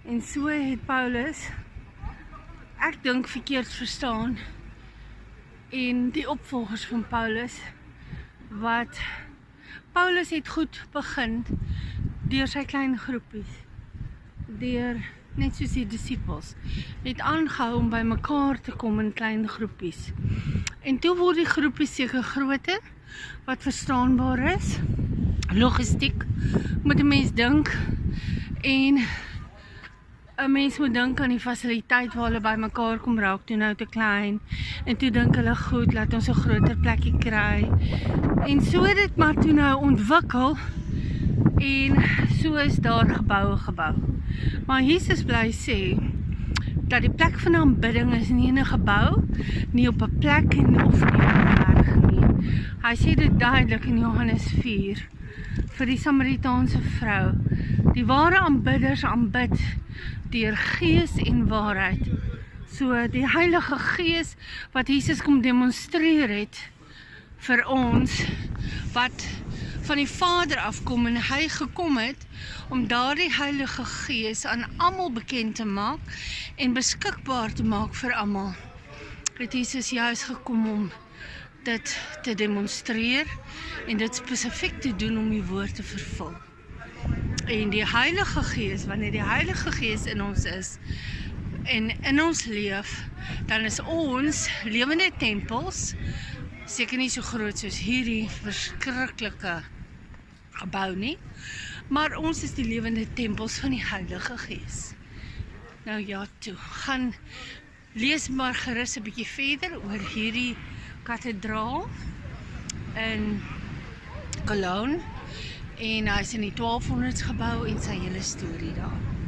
En so het Paulus, ek dink verkeerd verstaan, en die opvolgers van Paulus, wat Paulus het goed begin deur sy klein groepies, deur net soos die disippels, het aangehou om by mekaar te kom in klein groepies. En toe word die groepies seker groter, wat verstaanbaar is, logistiek, moet 'n mens dink, en 'n mens moet dink aan die fasiliteit waar hulle by mekaar kom raak, toe nou te klein, en toe dink hulle goed, laat ons 'n groter plekkie kry, en so het dit maar toe nou ontwikkel, en so is daar gebou. Maar Jesus bly sê, dat die plek van aanbidding is nie in 'n gebou, nie op 'n plek en of nie op 'n berg nie. Hy sê dit duidelik in Johannes 4, vir die Samaritaanse vrou, die ware aanbidders aanbid deur gees en waarheid. So die Heilige Gees wat Jesus kom demonstreer het vir ons, wat van die Vader afkom en hy gekom het om daardie Heilige Gees aan almal bekend te maak en beskikbaar te maak vir almal. Het Jesus juist gekom om dit te demonstreer en dit spesifiek te doen om die woord te vervul. En die Heilige Gees, wanneer die Heilige Gees in ons is en in ons leef, dan is ons lewende tempels, seker nie so groot soos hierdie verskriklike gebou nie, maar ons is die lewende tempels van die Heilige Gees. Nou ja, toe, gaan lees maar gerus 'n bietjie verder oor hierdie kathedraal in Cologne, en hy is in die 1200s gebou en sy hele storie daar.